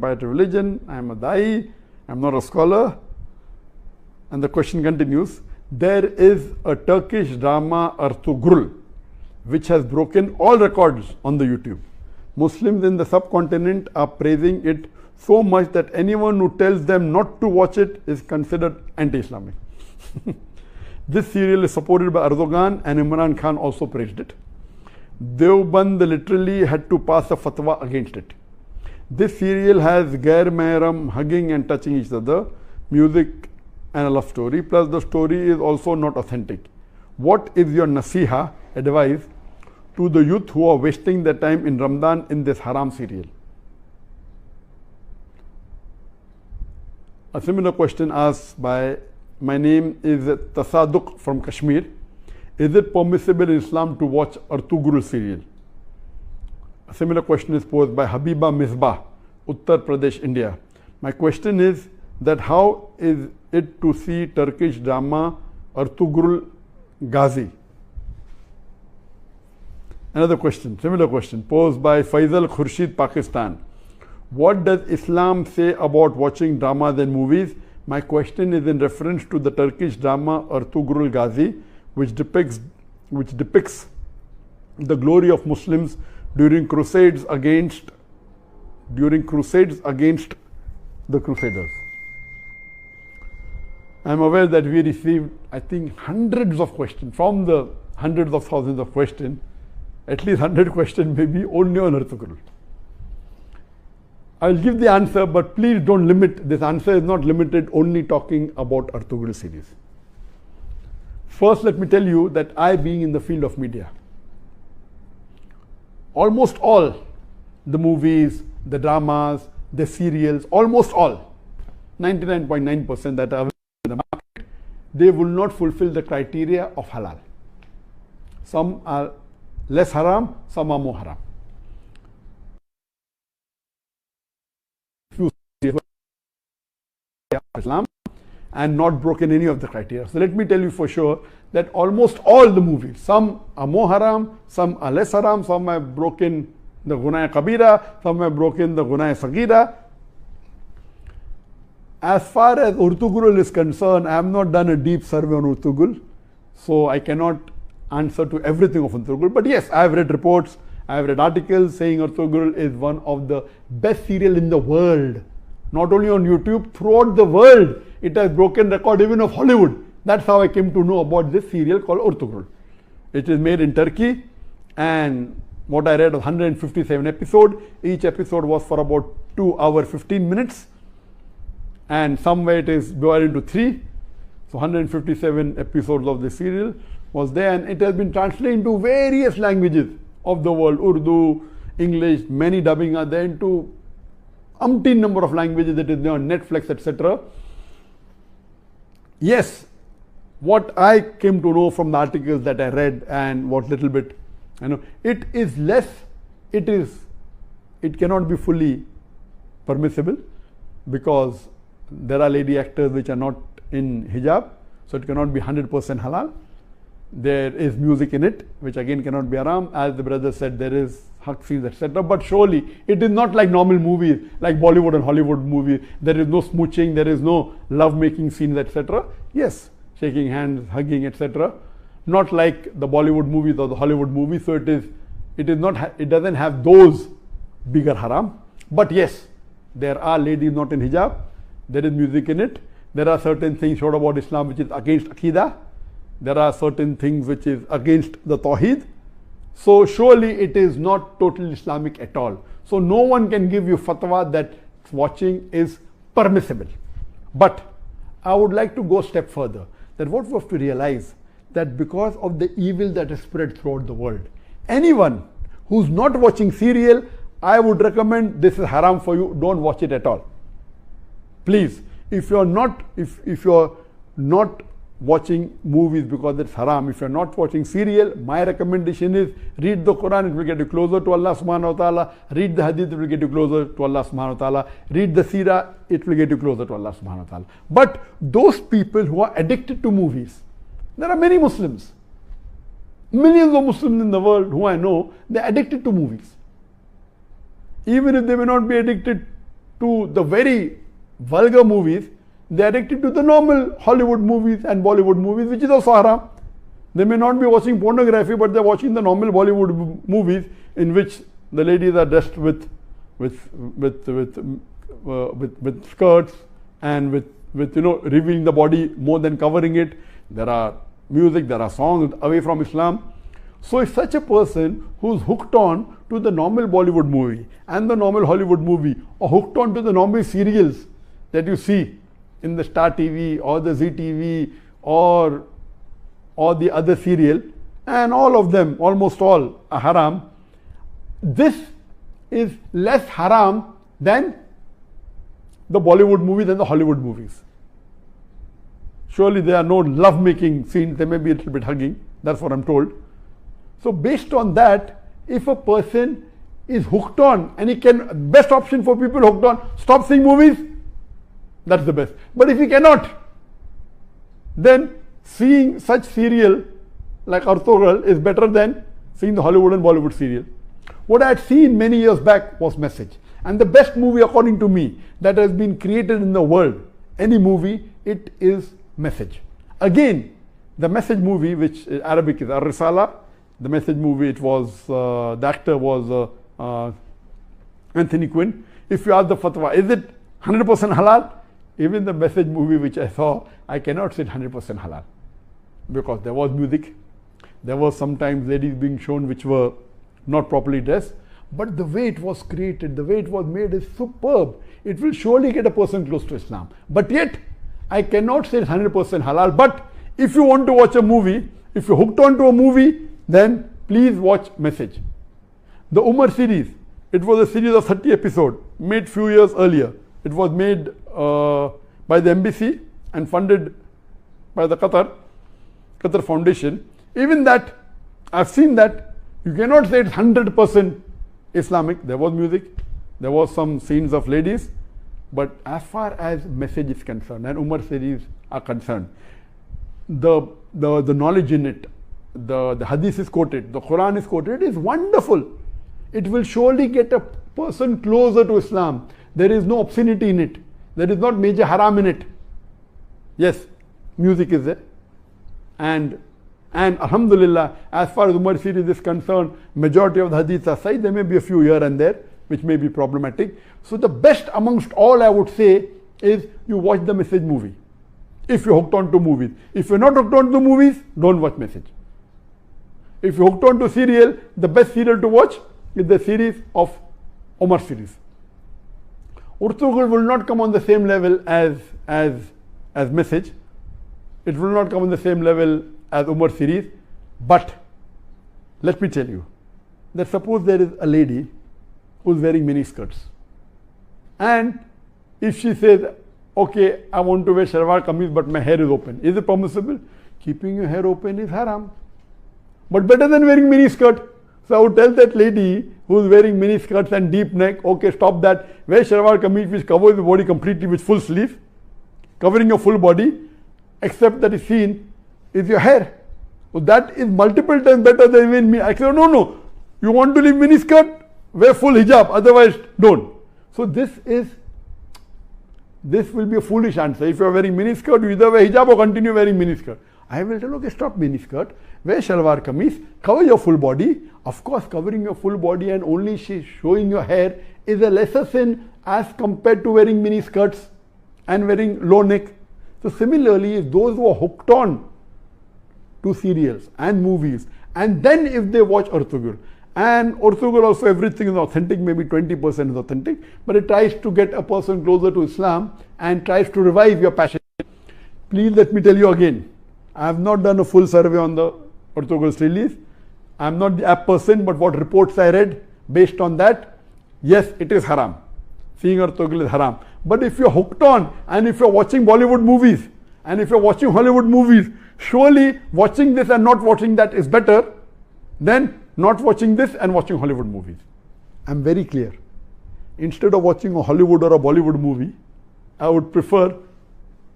about religion. I am a da'i. I am not a scholar. And the question continues. There is a Turkish drama Ertugrul which has broken all records on the YouTube. Muslims in the subcontinent are praising it so much that anyone who tells them not to watch it is considered anti-Islamic. This serial is supported by Erdogan, and Imran Khan also praised it. Deoband literally had to pass a fatwa against it. This serial has gair mahram hugging and touching each other, music and a love story, plus the story is also not authentic. What is your nasiha, advice, to the youth who are wasting their time in Ramadan in this haram serial? A similar question asked by, my name is Tasadduq from Kashmir. Is it permissible in Islam to watch Ertugrul serial? A similar question is posed by Habiba Misbah, Uttar Pradesh, India. My question is that how is it to see Turkish drama Ertugrul Gazi? Another question, similar question, posed by Faisal Khurshid, Pakistan. What does Islam say about watching dramas and movies? My question is in reference to the Turkish drama Ertugrul Gazi, which depicts the glory of Muslims during crusades against the Crusaders. I am aware that we received, I think, hundreds of questions. From the hundreds of thousands of questions, at least 100 questions may be only on Ertugrul. I will give the answer, but please don't limit. This answer is not limited only talking about Ertugrul series. First, let me tell you that I, being in the field of media, almost all the movies, the dramas, the serials, almost all, 99.9% that are available in the market, they will not fulfill the criteria of halal. Some are less haram, some are more haram. Islam and not broken any of the criteria. So let me tell you for sure that almost all the movies, some are more haram, some are less haram, some have broken the gunah kabira, some have broken the gunah sagira. As far as Ertugrul is concerned, I have not done a deep survey on Ertugrul, so I cannot answer to everything of Ertugrul. But yes, I have read reports, I have read articles saying Ertugrul is one of the best serial in the world. Not only on YouTube, throughout the world, it has broken record even of Hollywood. That's how I came to know about this serial called Ertugrul. It is made in Turkey, and what I read was 157 episodes. Each episode was for about 2 hours 15 minutes, and somewhere it is divided into 3. So 157 episodes of the serial was there, and it has been translated into various languages of the world. Urdu, English, many dubbing are there into umpteen number of languages that is there on Netflix, etc. Yes, what I came to know from the articles that I read and what little bit I know, it is less, it cannot be fully permissible because there are lady actors which are not in hijab, so it cannot be 100% halal. There is music in it, which again cannot be haram. As the brother said, there is haq scenes, etc. But surely it is not like normal movies, like Bollywood and Hollywood movies. There is no smooching, there is no love-making scenes, etc. Yes, shaking hands, hugging, etc. Not like the Bollywood movies or the Hollywood movies. So it doesn't have those bigger haram. But yes, there are ladies not in hijab. There is music in it. There are certain things showed about Islam which is against Aqidah. There are certain things which is against the Tawheed. So surely it is not totally Islamic at all. So no one can give you fatwa that watching is permissible. But I would like to go a step further. That what we have to realize that because of the evil that is spread throughout the world, anyone who's not watching serial, I would recommend this is haram for you. Don't watch it at all. Please, if you're not watching movies because it's haram, if you're not watching serial, my recommendation is read the Quran, it will get you closer to Allah subhanahu wa ta'ala. Read the hadith, it will get you closer to Allah subhanahu wa ta'ala. Read the seerah, it will get you closer to Allah subhanahu wa ta'ala. But those people who are addicted to movies, there are many Muslims, millions of Muslims in the world who I know, they're addicted to movies. Even if they may not be addicted to the very vulgar movies, they are addicted to the normal Hollywood movies and Bollywood movies, which is also haram. They may not be watching pornography, but they're watching the normal Bollywood movies in which the ladies are dressed with skirts and with revealing the body more than covering it. There are music, there are songs away from Islam. So if such a person who's hooked on to the normal Bollywood movie and the normal Hollywood movie, or hooked on to the normal serials that you see in the Star TV or the Zee TV or the other serial, and all of them, almost all, are haram, this is less haram than the Bollywood movies and the Hollywood movies. Surely there are no love-making scenes, there may be a little bit hugging, that's what I'm told. So based on that, if a person is hooked on, and he can, best option for people hooked on, stop seeing movies, that's the best. But if he cannot, then seeing such serial like Ertugrul is better than seeing the Hollywood and Bollywood serial. What I had seen many years back was Message. And the best movie, according to me, that has been created in the world, any movie, it is Message. Again, the Message movie, which Arabic is Ar-Risala, the Message movie, it was, the actor was Anthony Quinn. If you ask the fatwa, is it 100% halal? Even the Message movie which I saw, I cannot say 100% halal. Because there was music, there was sometimes ladies being shown which were not properly dressed, but the way it was created, the way it was made is superb. It will surely get a person close to Islam. But yet, I cannot say it's 100% halal. But if you want to watch a movie, if you're hooked on to a movie, then please watch Message. The Umar series, it was a series of 30 episodes, made few years earlier. It was made by the embassy and funded by the Qatar Foundation. Even that, I've seen that, you cannot say it's 100% Islamic. There was music, there was some scenes of ladies, but as far as Message is concerned and Umar series are concerned, the knowledge in it, the hadith is quoted, the Quran is quoted, it is wonderful. It will surely get a person closer to Islam. There is no obscenity in it. There is not major haram in it. Yes, music is there. And alhamdulillah, as far as Umar series is concerned, majority of the hadiths are sahih. There may be a few here and there which may be problematic. So the best amongst all, I would say, is you watch the Message movie. If you're hooked on to movies. If you're not hooked on to movies, don't watch Message. If you're hooked on to serial, the best serial to watch is the series of Umar series. Ertugrul will not come on the same level as Message. It will not come on the same level as Umar series. But let me tell you that suppose there is a lady who's wearing mini skirts, and if she says, okay, I want to wear shalwar kameez but my hair is open, is it permissible? Keeping your hair open is haram, but better than wearing mini skirt. So I would tell that lady who's wearing mini skirts and deep neck, okay, stop that, wear shalwar kameez which covers the body completely with full sleeve, covering your full body, except that is seen is your hair. So that is multiple times better than wearing mini. I said, no, you want to leave mini skirt, wear full hijab, otherwise don't. So this will be a foolish answer. If you are wearing mini skirt, you either wear hijab or continue wearing mini skirt. I will tell, okay, stop mini skirt, wear shalwar kameez, cover your full body. Of course, covering your full body and only showing your hair is a lesser sin as compared to wearing mini skirts and wearing low neck. So similarly, if those who are hooked on to serials and movies, and then if they watch Ertugrul, and Ertugrul also everything is authentic, maybe 20% is authentic, but it tries to get a person closer to Islam and tries to revive your passion. Please let me tell you again, I have not done a full survey on the Ertugrul's release. I am not the app person, but what reports I read, based on that, yes, it is haram. Seeing Ertugrul is haram. But if you're hooked on, and if you're watching Bollywood movies, and if you're watching Hollywood movies, surely watching this and not watching that is better than not watching this and watching Hollywood movies. I'm very clear. Instead of watching a Hollywood or a Bollywood movie, I would prefer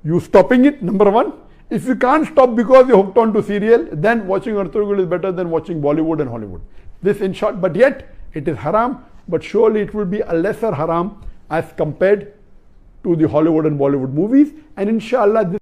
you stopping it, number one. If you can't stop because you're hooked on to serial, then watching Ertugrul is better than watching Bollywood and Hollywood. This in short, but yet it is haram, but surely it will be a lesser haram as compared to the Hollywood and Bollywood movies, and inshallah this